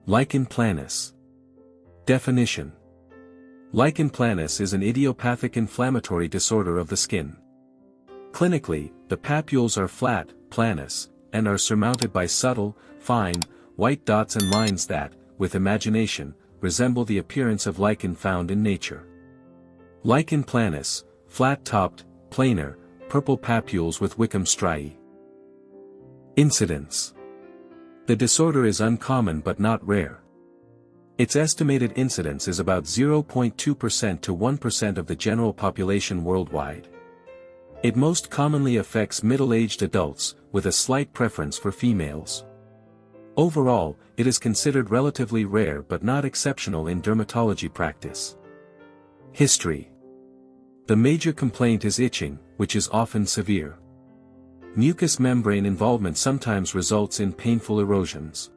Lichen planus. Definition. Lichen planus is an idiopathic inflammatory disorder of the skin. Clinically, the papules are flat, planus, and are surmounted by subtle, fine, white dots and lines that, with imagination, resemble the appearance of lichen found in nature. Lichen planus, flat-topped, planar, purple papules with Wickham striae. Incidence. The disorder is uncommon but not rare. Its estimated incidence is about 0.2% to 1% of the general population worldwide. It most commonly affects middle-aged adults, with a slight preference for females. Overall, it is considered relatively rare but not exceptional in dermatology practice. History. The major complaint is itching, which is often severe. Mucous membrane involvement sometimes results in painful erosions.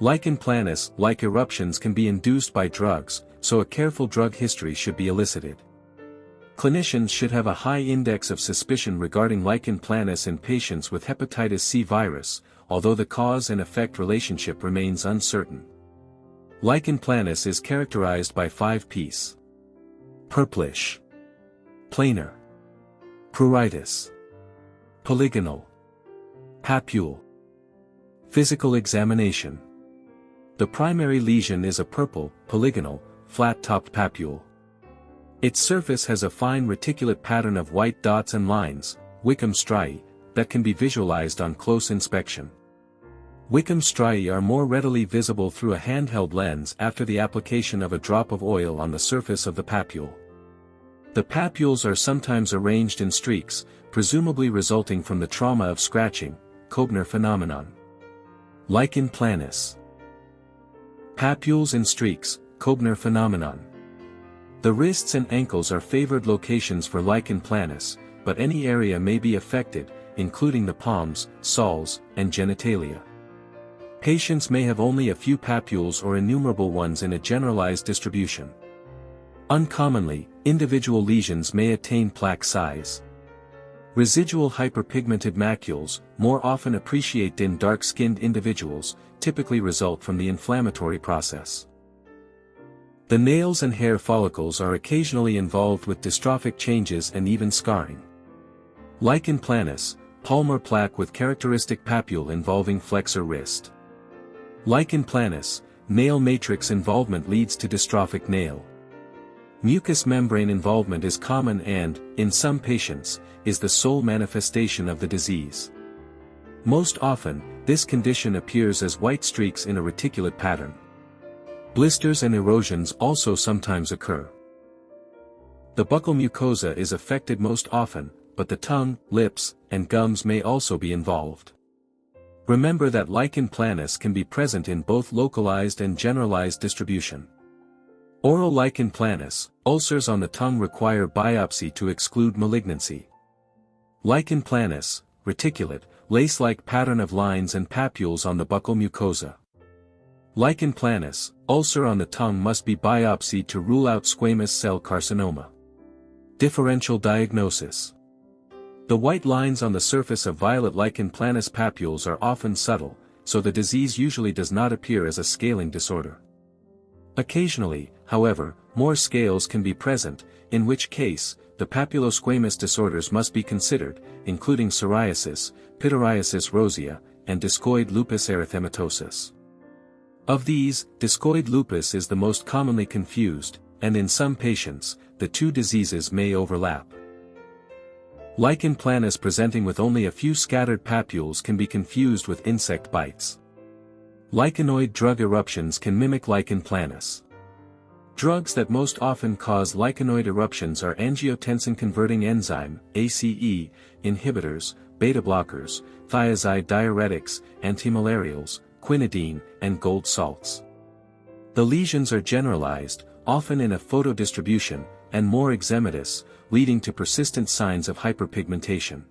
Lichen planus, like eruptions, can be induced by drugs, so a careful drug history should be elicited. Clinicians should have a high index of suspicion regarding lichen planus in patients with hepatitis C virus, although the cause and effect relationship remains uncertain. Lichen planus is characterized by 5 P's. Purplish. Planar. Pruritic. Polygonal. Papule. Physical examination. The primary lesion is a purple, polygonal, flat-topped papule. Its surface has a fine reticulate pattern of white dots and lines, Wickham striae, that can be visualized on close inspection. Wickham striae are more readily visible through a handheld lens after the application of a drop of oil on the surface of the papule. The papules are sometimes arranged in streaks, presumably resulting from the trauma of scratching, Koebner phenomenon. Lichen planus. Papules in streaks, Koebner phenomenon. The wrists and ankles are favored locations for lichen planus, but any area may be affected, including the palms, soles, and genitalia. Patients may have only a few papules or innumerable ones in a generalized distribution. Uncommonly, individual lesions may attain plaque size. Residual hyperpigmented macules, more often appreciated in dark-skinned individuals, typically result from the inflammatory process. The nails and hair follicles are occasionally involved with dystrophic changes and even scarring. Lichen planus, palmar plaque with characteristic papule involving flexor wrist. Lichen planus, nail matrix involvement leads to dystrophic nail. Mucous membrane involvement is common and, in some patients, is the sole manifestation of the disease. Most often, this condition appears as white streaks in a reticulate pattern. Blisters and erosions also sometimes occur. The buccal mucosa is affected most often, but the tongue, lips, and gums may also be involved. Remember that lichen planus can be present in both localized and generalized distribution. Oral lichen planus, ulcers on the tongue require biopsy to exclude malignancy. Lichen planus, reticulate, lace-like pattern of lines and papules on the buccal mucosa. Lichen planus, ulcer on the tongue must be biopsied to rule out squamous cell carcinoma. Differential diagnosis. The white lines on the surface of violet lichen planus papules are often subtle, so the disease usually does not appear as a scaling disorder. Occasionally, however, more scales can be present, in which case, the papulosquamous disorders must be considered, including psoriasis, pityriasis rosea, and discoid lupus erythematosus. Of these, discoid lupus is the most commonly confused, and in some patients, the two diseases may overlap. Lichen planus presenting with only a few scattered papules can be confused with insect bites. Lichenoid drug eruptions can mimic lichen planus. Drugs that most often cause lichenoid eruptions are angiotensin-converting enzyme (ACE) inhibitors, beta-blockers, thiazide diuretics, antimalarials, quinidine, and gold salts. The lesions are generalized, often in a photodistribution, and more eczematous, leading to persistent signs of hyperpigmentation.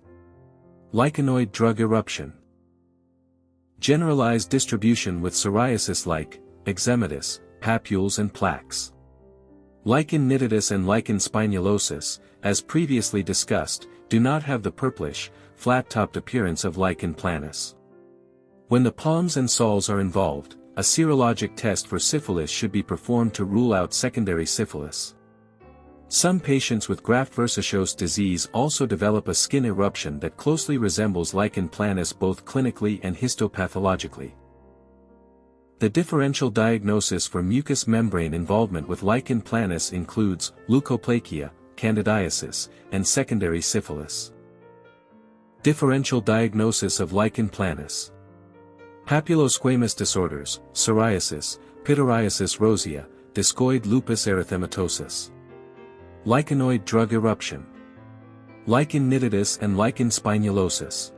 Lichenoid drug eruption. Generalized distribution with psoriasis-like, eczematous, papules and plaques. Lichen nitidus and lichen spinulosus, as previously discussed, do not have the purplish, flat-topped appearance of lichen planus. When the palms and soles are involved, a serologic test for syphilis should be performed to rule out secondary syphilis. Some patients with graft-versus-host disease also develop a skin eruption that closely resembles lichen planus both clinically and histopathologically. The differential diagnosis for mucous membrane involvement with lichen planus includes leukoplakia, candidiasis, and secondary syphilis. Differential diagnosis of lichen planus. Papulosquamous disorders, psoriasis, pityriasis rosea, discoid lupus erythematosus. Lichenoid drug eruption. Lichen nitidus and lichen spinulosus.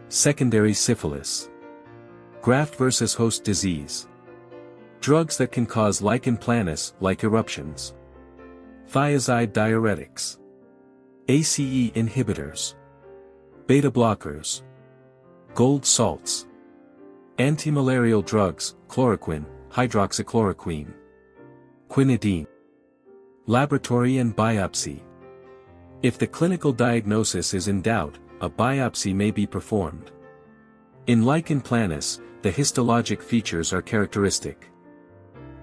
Secondary syphilis. Graft-versus-host disease. Drugs that can cause lichen planus, like eruptions. Thiazide diuretics. ACE inhibitors. Beta blockers. Gold salts. Antimalarial drugs, chloroquine, hydroxychloroquine. Quinidine. Laboratory and biopsy. If the clinical diagnosis is in doubt, a biopsy may be performed. In lichen planus, the histologic features are characteristic.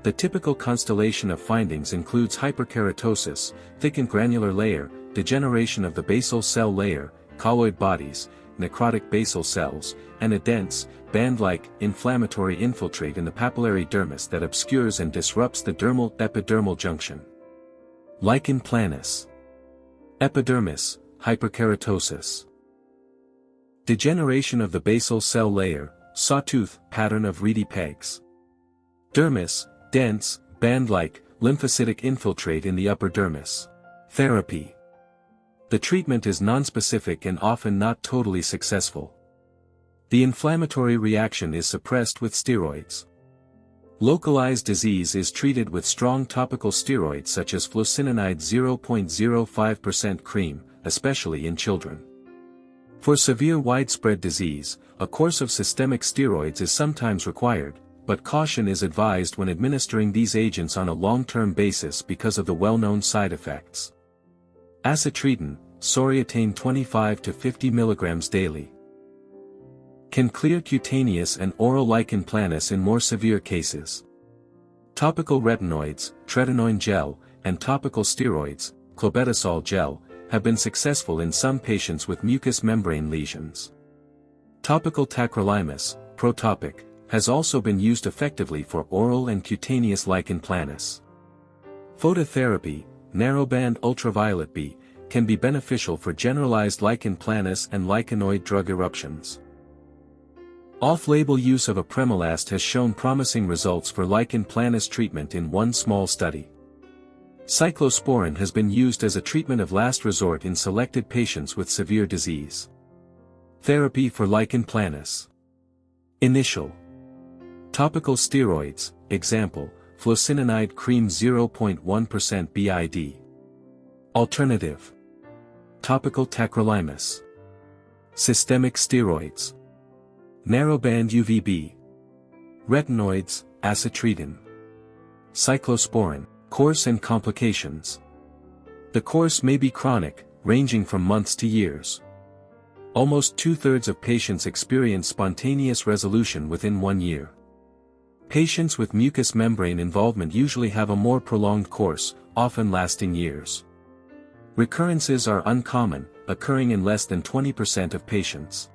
The typical constellation of findings includes hyperkeratosis, thickened granular layer, degeneration of the basal cell layer, colloid bodies, necrotic basal cells, and a dense, band-like, inflammatory infiltrate in the papillary dermis that obscures and disrupts the dermal-epidermal junction. Lichen planus. Epidermis, hyperkeratosis. Degeneration of the basal cell layer, sawtooth pattern of reedy pegs. Dermis, dense, band-like, lymphocytic infiltrate in the upper dermis. Therapy. The treatment is nonspecific and often not totally successful. The inflammatory reaction is suppressed with steroids. Localized disease is treated with strong topical steroids such as fluocinolone 0.05% cream, especially in children. For severe widespread disease, a course of systemic steroids is sometimes required, but caution is advised when administering these agents on a long-term basis because of the well-known side effects. Acitretin, soriatane 25 to 50 mg daily. Can clear cutaneous and oral lichen planus in more severe cases. Topical retinoids, tretinoin gel, and topical steroids, clobetasol gel, have been successful in some patients with mucous membrane lesions. Topical tacrolimus, Protopic, has also been used effectively for oral and cutaneous lichen planus. Phototherapy, narrowband ultraviolet B, can be beneficial for generalized lichen planus and lichenoid drug eruptions. Off-label use of apremilast has shown promising results for lichen planus treatment in one small study. Cyclosporin has been used as a treatment of last resort in selected patients with severe disease. Therapy for lichen planus. Initial. Topical steroids, example, fluocinolone cream 0.1% BID. Alternative. Topical tacrolimus. Systemic steroids. Narrowband UVB. Retinoids, acitretin. Cyclosporin. Course and complications. The course may be chronic, ranging from months to years. Almost 2/3 of patients experience spontaneous resolution within 1 year. Patients with mucous membrane involvement usually have a more prolonged course, often lasting years. Recurrences are uncommon, occurring in less than 20% of patients.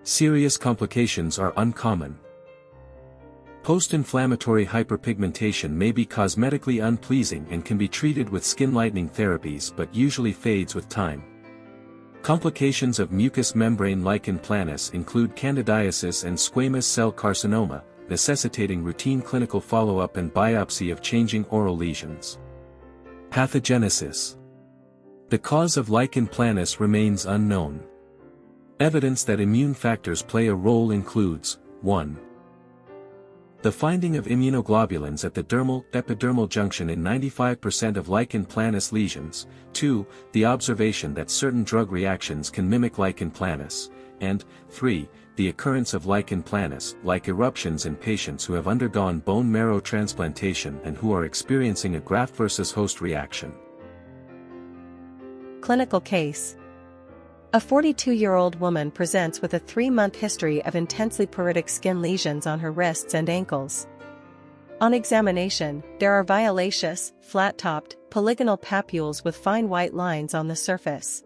Serious complications are uncommon. Post-inflammatory hyperpigmentation may be cosmetically unpleasing and can be treated with skin-lightening therapies but usually fades with time. Complications of mucous membrane lichen planus include candidiasis and squamous cell carcinoma, necessitating routine clinical follow-up and biopsy of changing oral lesions. Pathogenesis. The cause of lichen planus remains unknown. Evidence that immune factors play a role includes, 1. The finding of immunoglobulins at the dermal-epidermal junction in 95% of lichen planus lesions, 2. The observation that certain drug reactions can mimic lichen planus, and, 3. The occurrence of lichen planus, like eruptions in patients who have undergone bone marrow transplantation and who are experiencing a graft-versus-host reaction. Clinical case. A 42-year-old woman presents with a 3-month history of intensely pruritic skin lesions on her wrists and ankles. On examination, there are violaceous, flat-topped, polygonal papules with fine white lines on the surface.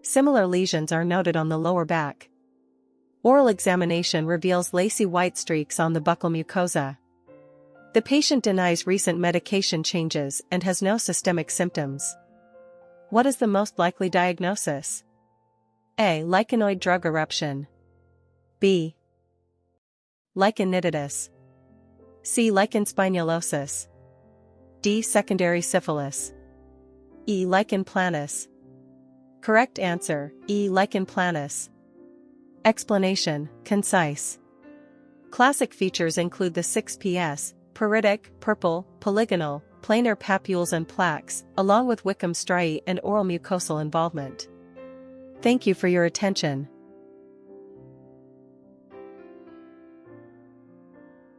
Similar lesions are noted on the lower back. Oral examination reveals lacy white streaks on the buccal mucosa. The patient denies recent medication changes and has no systemic symptoms. What is the most likely diagnosis? A. Lichenoid drug eruption. B. Lichen nitidus. C. Lichen spinulosus. D. Secondary syphilis. E. Lichen planus. Correct answer, E. Lichen planus. Explanation, concise. Classic features include the 6PS, pruritic, purple, polygonal, planar papules and plaques, along with Wickham striae and oral mucosal involvement. Thank you for your attention.